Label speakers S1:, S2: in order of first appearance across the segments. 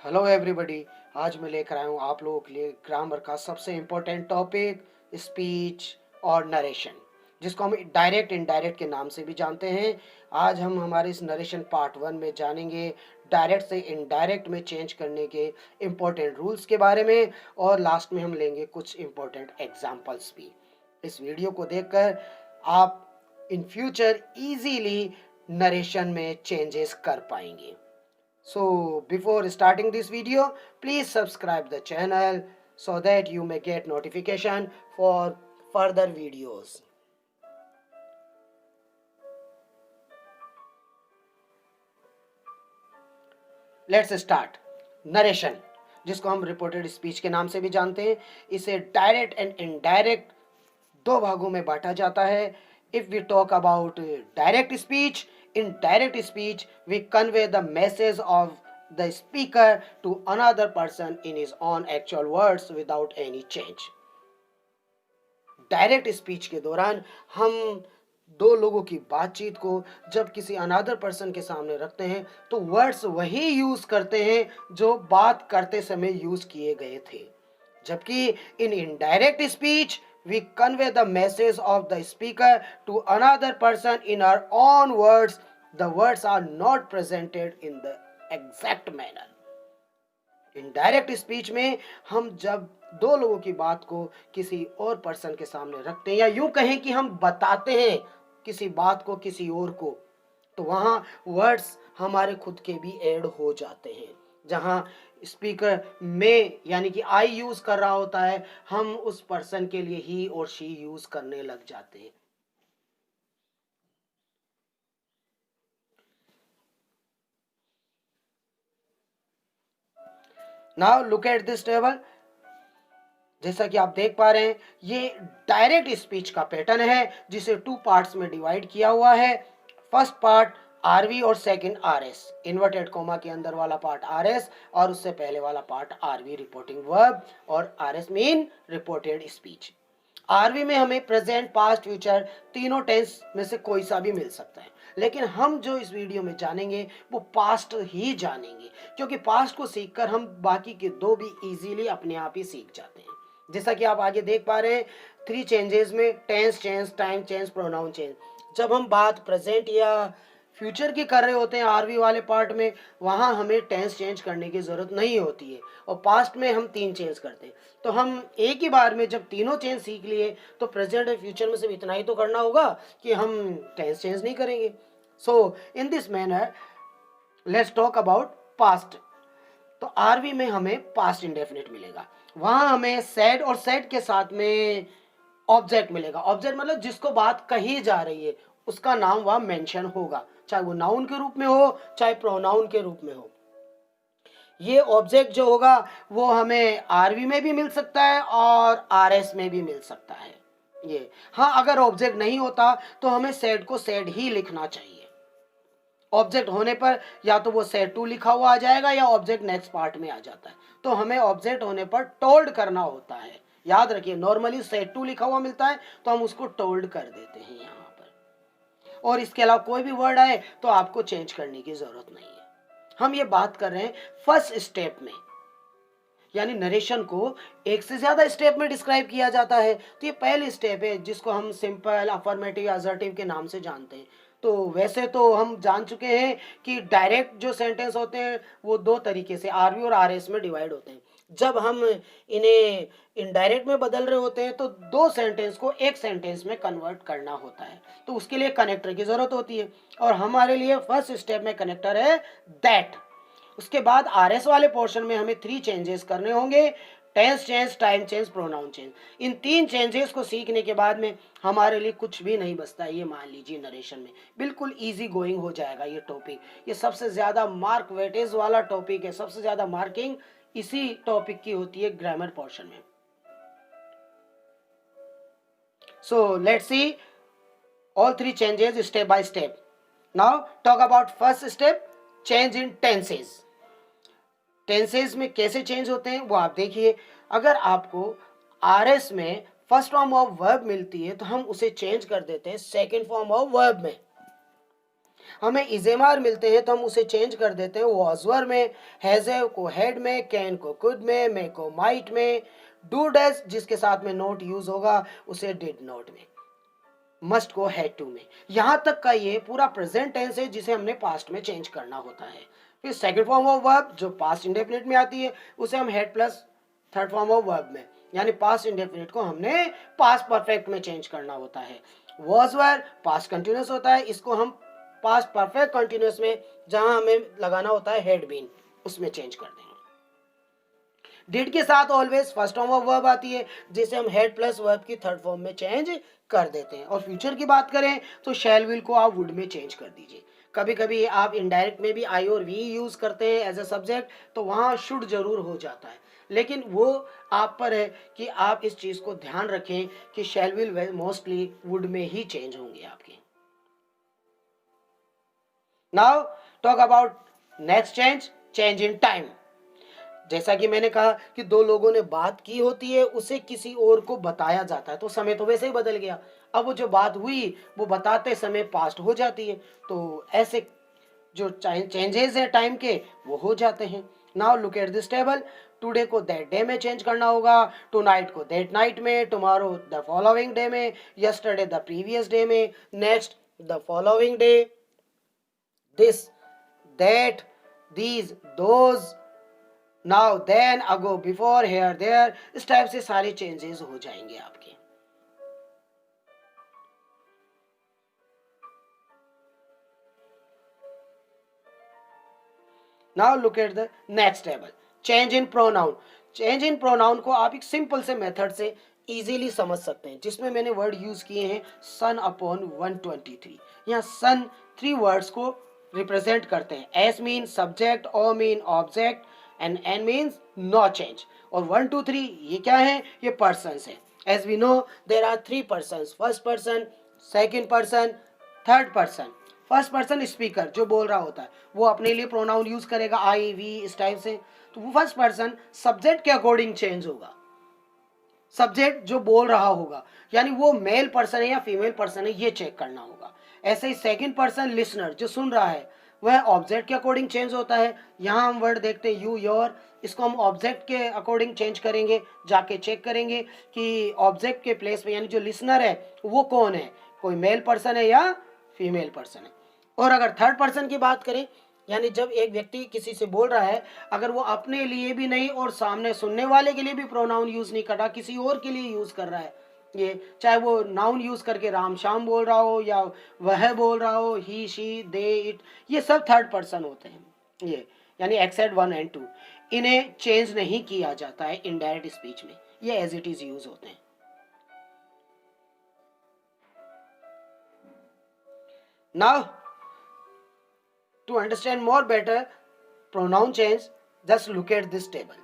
S1: Hello everybody. आज मैं लेकर आया हूँ आप लोगों के लिए ग्रामर का सबसे इम्पोर्टेंट टॉपिक स्पीच और नरेशन, जिसको हम डायरेक्ट इनडायरेक्ट के नाम से भी जानते हैं। आज हम हमारे इस नरेशन पार्ट 1 में जानेंगे डायरेक्ट से इनडायरेक्ट में चेंज करने के इम्पोर्टेंट रूल्स के बारे में, और लास्ट में हम लेंगे कुछ इम्पोर्टेंट एग्जाम्पल्स भी। इस वीडियो को देखकर आप इन फ्यूचर इजीली नरेशन में चेंजेस कर पाएंगे। So before starting this video, please subscribe the channel so that you may get notification for further videos. Let's start. Narration, जिसको हम रिपोर्टेड स्पीच के नाम से भी जानते हैं, इसे डायरेक्ट एंड इनडायरेक्ट दो भागों में बांटा जाता है। If we talk about direct speech, in direct speech we convey the message of the speaker to another person in his own actual words without any change. Direct speech के दौरान हम दो लोगों की बातचीत को जब किसी अनदर पर्सन के सामने रखते हैं तो वर्ड्स वही यूज करते हैं जो बात करते समय यूज किए गए थे, जबकि in indirect speech we convey the message of the speaker to another person in our own words. The words are not presented in the exact manner. Indirect speech में हम जब दो लोगों की बात को किसी और पर्सन के सामने रखते हैं, या यूं कहें कि हम बताते हैं किसी बात को किसी और को, तो वहां वर्ड्स हमारे खुद के भी ऐड हो जाते हैं। जहां स्पीकर में यानी कि आई यूज कर रहा होता है, हम उस पर्सन के लिए ही और शी यूज करने लग जाते हैं। Now look at this table. जैसा कि आप देख पा रहे हैं, ये डायरेक्ट स्पीच का पैटर्न है जिसे टू पार्ट्स में डिवाइड किया हुआ है। फर्स्ट पार्ट आरवी और सेकंड आरएस, इन्वर्टेड कोमा के अंदर वाला पार्ट आरएस और उससे पहले वाला पार्ट आरवी रिपोर्टिंग वर्ब, और RS mean reported speech. RV में हमें प्रेजेंट पास्ट फ्यूचर तीनों टेंस में से कोई सा भी मिल सकता है, लेकिन हम जो इस वीडियो में जानेंगे वो पास्ट ही जानेंगे, क्योंकि पास्ट को सीखकर हम बाकी के दो भी इजीली अपने आप ही सीख जाते हैं। जैसा कि आप आगे देख पा रहे हैं, 3 चेंजेस में tense change, time change, pronoun change. जब हम बात प्रेजेंट या फ्यूचर की कर रहे होते हैं आरवी वाले पार्ट में, वहां हमें टेंस चेंज करने की जरूरत नहीं होती है, और पास्ट में हम 3 चेंज करते हैं। तो हम एक ही बार में जब तीनों चेंज सीख लिए तो प्रेजेंट और फ्यूचर में सिर्फ इतना ही तो करना होगा कि हम टेंस चेंज नहीं करेंगे। So in this manner let's talk about past. तो आरवी में हमें पास्ट इंडेफिनिट मिलेगा, वहां हमें सेड और सेड के साथ में ऑब्जेक्ट मिलेगा। ऑब्जेक्ट मतलब जिसको बात कही जा रही है उसका नाम वहां मेंशन होगा, चाहे वो नाउन के रूप में हो चाहे प्रोनाउन के रूप में हो। ये ऑब्जेक्ट जो होगा वो हमें आरवी में भी मिल सकता है और आरएस में भी मिल सकता है। ये हाँ, अगर ऑब्जेक्ट नहीं होता तो हमें सेड को सेड ही लिखना चाहिए। ऑब्जेक्ट होने पर या तो वो सेड टू लिखा हुआ आ जाएगा या ऑब्जेक्ट नेक्स्ट पार्ट में आ जाता है, तो हमें ऑब्जेक्ट होने पर टोल्ड करना होता है। याद रखिए, नॉर्मली सेड टू लिखा हुआ मिलता है तो हम उसको टोल्ड कर देते हैं यहाँ पर, और इसके अलावा कोई भी वर्ड आए तो आपको चेंज करने की जरूरत नहीं है। हम ये बात कर रहे हैं फर्स्ट स्टेप में, यानी नरेशन को एक से ज्यादा स्टेप में डिस्क्राइब किया जाता है। तो ये पहली स्टेप है जिसको हम सिंपल, अफर्मेटिव, असर्टिव के नाम से जानते हैं। तो वैसे तो हम जान चुके हैं कि डायरेक्ट जो सेंटेंस होते हैं वो दो तरीके से आरवी और आरएस में डिवाइड होते हैं। जब हम इन्हें इनडायरेक्ट में बदल रहे होते हैं तो दो सेंटेंस को एक सेंटेंस में कन्वर्ट करना होता है, तो उसके लिए कनेक्टर की जरूरत होती है, और हमारे लिए फर्स्ट स्टेप में कनेक्टर है दैट। उसके बाद आरएस वाले पोर्शन में हमें 3 चेंजेस करने होंगे, tense change, time change, pronoun change. इन 3 चेंजेस को सीखने के बाद में हमारे लिए कुछ भी नहीं बचता है। ये मान लीजिए नरेशन में बिल्कुल इजी गोइंग हो जाएगा ये टॉपिक। ये सबसे ज्यादा मार्क वेटेज वाला टॉपिक है, सबसे ज्यादा मार्किंग इसी टॉपिक की होती है ग्रामर पोर्शन में। So let's see all 3 changes step by step. Now talk about first step, change in tenses. Tenses में कैसे चेंज होते हैं वो आप देखिए। अगर आपको आरएस में फर्स्ट फॉर्म ऑफ वर्ब मिलती है तो हम उसे चेंज कर देते हैं सेकंड फॉर्म ऑफ वर्ब में। हमें इजेमार मिलते हैं तो हम उसे चेंज कर देते हैं वॉजवर में, हैजेव को हेड में, कैन को कुड में, मे को माइट में, डू डज जिसके साथ में नोट यूज होगा उसे डिड नोट में, मस्ट को हैड टू में। यहां तक का ये पूरा प्रेजेंट टेंस है जिसे हमने पास्ट में चेंज करना होता है। फिर सेकंड फॉर्म ऑफ वर्ब जो पास्ट इंडेफिनिट में आती है उसे हम had plus third form of verb में, यानी पास्ट इंडेफिनिट को हमने पास्ट परफेक्ट में चेंज करना होता है। वॉज वर पास्ट कंटिन्यूस होता है, इसको हम पास्ट परफेक्ट कंटिन्यूस में जहां हमें लगाना होता है हैड बीन उसमें चेंज कर देंगे। डिड के साथ always first form of verb आती है जिसे हम हेड प्लस वर्ब की थर्ड फॉर्म में चेंज कर देते हैं। और फ्यूचर की बात करें तो शैल विल को आप वुड में चेंज कर दीजिए। कभी कभी आप इनडायरेक्ट में भी आई और वी यूज करते हैं एज अ सब्जेक्ट, तो वहां शुड जरूर हो जाता है, लेकिन वो आप पर है कि आप इस चीज को ध्यान रखें कि शैल विल मोस्टली वुड में ही चेंज होंगे आपके। Now talk about next change, change in time. जैसा कि मैंने कहा कि दो लोगों ने बात की होती है उसे किसी और को बताया जाता है तो समय तो वैसे ही बदल गया, अब वो जो बात हुई वो बताते समय पास्ट हो जाती है, तो ऐसे जो चेंजेस है टाइम के वो हो जाते हैं। Now look at this table, today को दैट डे में चेंज करना होगा, टू नाइट को दैट नाइट में, टुमारो द फॉलोइंग डे में, यस्टरडे द प्रीवियस डे में, next the following day, this that these those, now then ago before here there, इस type से सारे चेंजेस हो जाएंगे आपके। Now look at the next table, change in pronoun. Change in pronoun को आप एक सिंपल से मेथड से इजीली समझ सकते हैं, जिसमें मैंने वर्ड यूज किए हैं सन अपॉन 123। यहाँ सन 3 वर्ड्स को रिप्रेजेंट करते हैं, S mean subject, O mean object and N means no change. और 1 2 3 ये क्या है, ये पर्सन्स है। As we know there are 3 persons, first person, second person, third person. First person speaker जो बोल रहा होता है वो अपने लिए प्रोनाउन यूज करेगा आई वी इस टाइप से, तो वो फर्स्ट पर्सन सब्जेक्ट के अकॉर्डिंग चेंज होगा, सब्जेक्ट जो बोल रहा होगा, यानी वो मेल पर्सन है या फीमेल पर्सन है ये चेक करना होगा। ऐसे ही सेकंड पर्सन लिसनर जो सुन रहा है वह ऑब्जेक्ट के अकॉर्डिंग चेंज होता है। यहाँ हम वर्ड देखते हैं यू योर, इसको हम ऑब्जेक्ट के अकॉर्डिंग चेंज करेंगे, जाके चेक करेंगे कि ऑब्जेक्ट के प्लेस पे यानी जो लिसनर है वो कौन है, कोई मेल पर्सन है या फीमेल पर्सन है। और अगर थर्ड पर्सन की बात करें, यानी जब एक व्यक्ति किसी से बोल रहा है, अगर वो अपने लिए भी नहीं और सामने सुनने वाले के लिए भी प्रोनाउन यूज नहीं कर रहा, किसी और के लिए यूज कर रहा है, ये चाहे वो नाउन यूज करके राम श्याम बोल रहा हो या वह बोल रहा हो, ही शी दे इट, ये सब थर्ड पर्सन होते हैं ये, यानी एक्सेप्ट 1 एंड 2, इन्हें चेंज नहीं किया जाता है इनडायरेक्ट स्पीच में, ये एज इट इज यूज होते हैं। Now to understand more better pronoun change, just look at this table.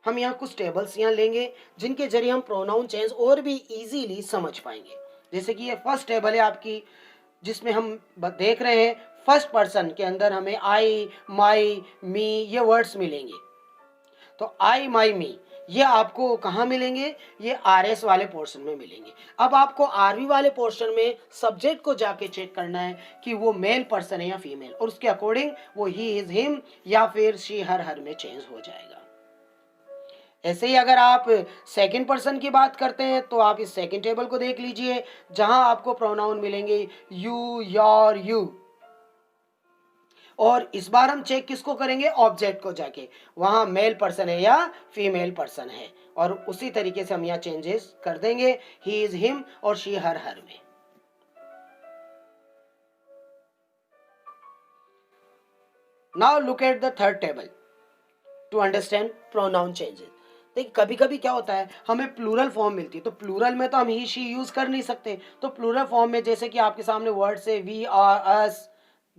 S1: हम यहाँ कुछ टेबल्स यहाँ लेंगे जिनके जरिए हम प्रोनाउन चेंज और भी इजीली समझ पाएंगे। जैसे कि ये फर्स्ट टेबल है आपकी, जिसमें हम देख रहे हैं फर्स्ट पर्सन के अंदर हमें आई, माई, मी ये वर्ड्स मिलेंगे। तो आई, माई, मी ये आपको कहाँ मिलेंगे, ये आर एस वाले पोर्शन में मिलेंगे। अब आपको आरवी वाले पोर्शन में सब्जेक्ट को जाके चेक करना है कि वो मेल पर्सन है या फीमेल, और उसके अकॉर्डिंग वो ही इज हिम या फिर शी हर में चेंज हो जाएगा। ऐसे ही अगर आप सेकंड पर्सन की बात करते हैं तो आप इस सेकंड टेबल को देख लीजिए, जहां आपको प्रोनाउन मिलेंगे यू, योर, यू। और इस बार हम चेक किसको करेंगे, ऑब्जेक्ट को जाके, वहां मेल पर्सन है या फीमेल पर्सन है, और उसी तरीके से हम यहाँ चेंजेस कर देंगे, ही इज हिम और शी हर में। Now look at the third table to understand pronoun changes. देखिए कभी कभी क्या होता है, हमें प्लूरल फॉर्म मिलती है, तो प्लूरल में तो हम ही शी यूज कर नहीं सकते, तो प्लूरल फॉर्म में जैसे कि आपके सामने वर्ड्स है वी आर अस,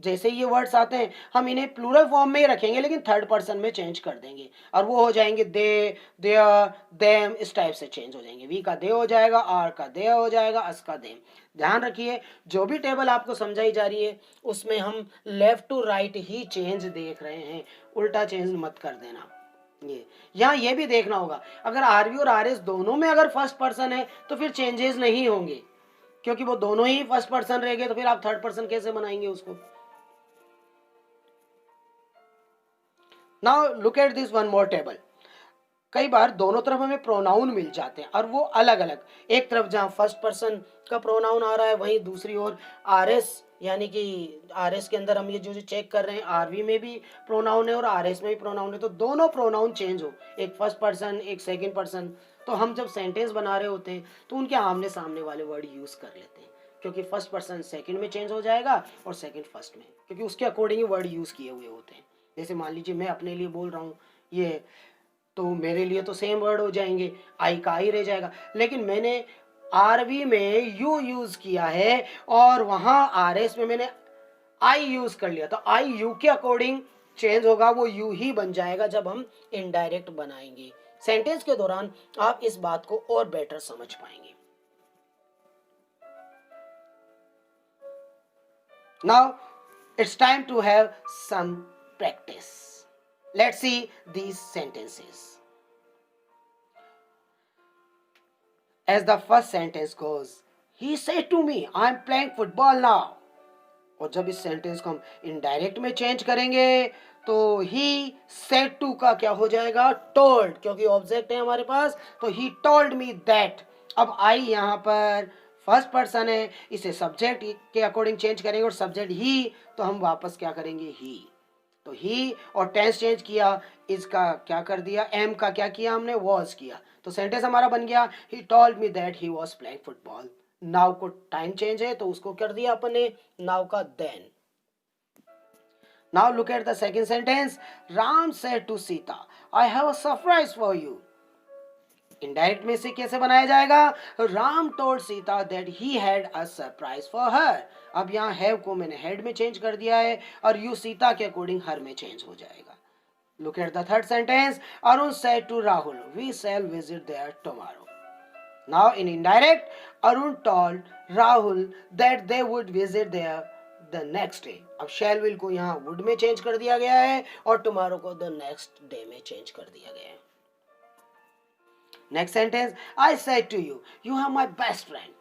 S1: जैसे ये वर्ड्स आते हैं हम इन्हें प्लूरल फॉर्म में ही रखेंगे लेकिन थर्ड पर्सन में चेंज कर देंगे, और वो हो जाएंगे दे, देयर, देम, इस टाइप से चेंज हो जाएंगे। वी का दे हो जाएगा, आर का दे हो जाएगा, अस का देम। ध्यान रखिए जो भी टेबल आपको समझाई जा रही है उसमें हम लेफ्ट टू राइट ही चेंज देख रहे हैं, उल्टा चेंज मत कर देना। ये यहाँ ये भी देखना होगा, अगर आरवी और आरएस दोनों में अगर फर्स्ट पर्सन है तो फिर चेंजेस नहीं होंगे, क्योंकि वो दोनों ही फर्स्ट पर्सन रहेंगे, तो फिर आप थर्ड पर्सन कैसे बनाएंगे उसको। Now look at this one more table. कई बार दोनों तरफ हमें प्रोनाउन मिल जाते हैं और वो अलग अलग, एक तरफ जहाँ फर्स्ट पर्सन का प्रोनाउन आ रहा है वहीं दूसरी ओर आरएस, यानी कि आरएस के अंदर हम ये जो चेक कर रहे हैं आरवी में भी प्रोनाउन है और आरएस में भी प्रोनाउन है, तो दोनों प्रोनाउन चेंज हो, एक फर्स्ट पर्सन एक सेकंड पर्सन, तो हम जब सेंटेंस बना रहे होते हैं तो उनके आमने सामने वाले वर्ड यूज कर लेते हैं, क्योंकि फर्स्ट पर्सन सेकंड में चेंज हो जाएगा और सेकंड फर्स्ट में, क्योंकि उसके अकॉर्डिंग ही वर्ड यूज किए हुए होते हैं। जैसे मान लीजिए मैं अपने लिए बोल रहा हूँ ये, तो मेरे लिए तो सेम वर्ड हो जाएंगे, आई का आई रह जाएगा, लेकिन मैंने आरवी में यू यूज किया है और वहां आरएस में मैंने आई यूज कर लिया, तो आई यू के अकॉर्डिंग चेंज होगा, वो यू ही बन जाएगा जब हम इनडायरेक्ट बनाएंगे। सेंटेंस के दौरान आप इस बात को और बेटर समझ पाएंगे। Now it's time to have some practice. Let's see these sentences. As the first sentence goes, he said to me, I'm playing football now. और जब इस सेंटेंस को हम इनडायरेक्ट में चेंज करेंगे तो he said to का क्या हो जाएगा, told, क्योंकि ऑब्जेक्ट है हमारे पास, तो he told me that। अब I यहाँ पर फर्स्ट पर्सन है, इसे सब्जेक्ट के अकॉर्डिंग चेंज करेंगे और सब्जेक्ट ही, तो हम वापस क्या करेंगे, ही, तो ही और टेंस चेंज किया, इसका क्या कर दिया, एम का क्या किया हमने, वॉज किया, तो सेंटेंस हमारा बन गया he told me that he was playing football. Now को टाइम चेंज है तो उसको कर दिया अपन ने नाउ का then. Now look at the second sentence, Ram said to Sita I have a surprise for you. Indirect में से कैसे बनाया जाएगा, Ram told Sita that he had a surprise for her. अब यहाँ हैव को मैंने हेड में चेंज कर दिया है और यू सीता के अकॉर्डिंग हर में चेंज हो जाएगा। Look at the third sentence, Arun said to Rahul we shall visit there tomorrow. Now in indirect, Arun told Rahul that they would visit there the next day. अब शैल विल को यहाँ वुड में चेंज कर दिया गया है और टुमारो को द नेक्स्ट डे में चेंज कर दिया गया है। Next sentence, I said to you, you are my best friend.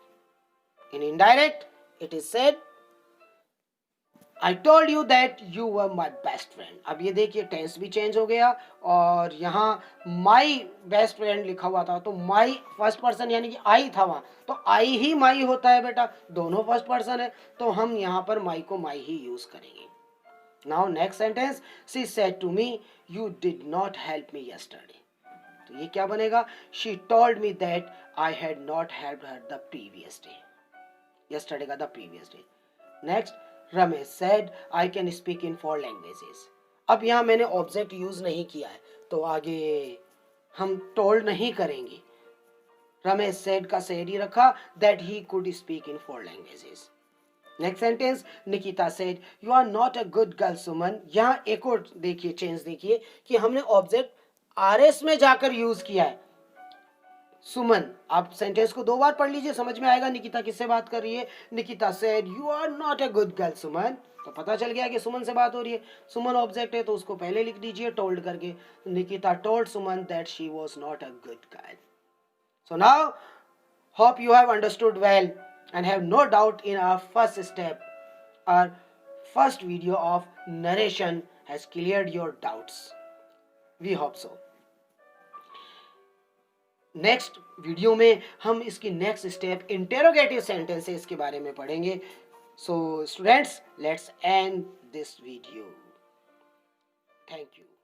S1: In indirect, it is said, I told you that you were my best friend. अब ये देखिए टेंस भी चेंज हो गया और यहाँ my best friend लिखा हुआ था, तो my फर्स्ट पर्सन यानी कि I था वहाँ, तो I ही my होता है बेटा, दोनों फर्स्ट पर्सन है, तो हम यहाँ पर my को my ही यूज करेंगे। Now next sentence, she said to me, you did not help me yesterday. तो ये क्या बनेगा, she told me that I had not helped her the previous day, yesterday का the previous day. Next, Ramesh said I can speak in 4 languages. अब यहाँ मैंने object use नहीं किया है तो आगे हम टोल्ड नहीं करेंगे, रमेश सेड का सेड ही रखा, that he could speak in 4 languages. Next sentence, Nikita said you are not a good girl Suman. यहाँ एक और देखिए चेंज, देखिए कि हमने ऑब्जेक्ट आरएस में जाकर यूज किया है, सुमन। आप सेंटेंस को 2 बार पढ़ लीजिए, समझ में आएगा निकिता किससे बात कर रही है। Nikita said you are not a good girl Suman, तो पता चल गया कि सुमन से बात हो रही है। सुमन ऑब्जेक्ट है तो उसको पहले लिख दीजिए टोल्ड करके, Nikita told Suman that she was not a good girl. So now hope you have understood well and have no doubt in our first step. Our first video of narration has cleared your doubts. We hope so. Next video में हम इसकी next step interrogative sentences के बारे में पढ़ेंगे। So students, let's end this video. Thank you.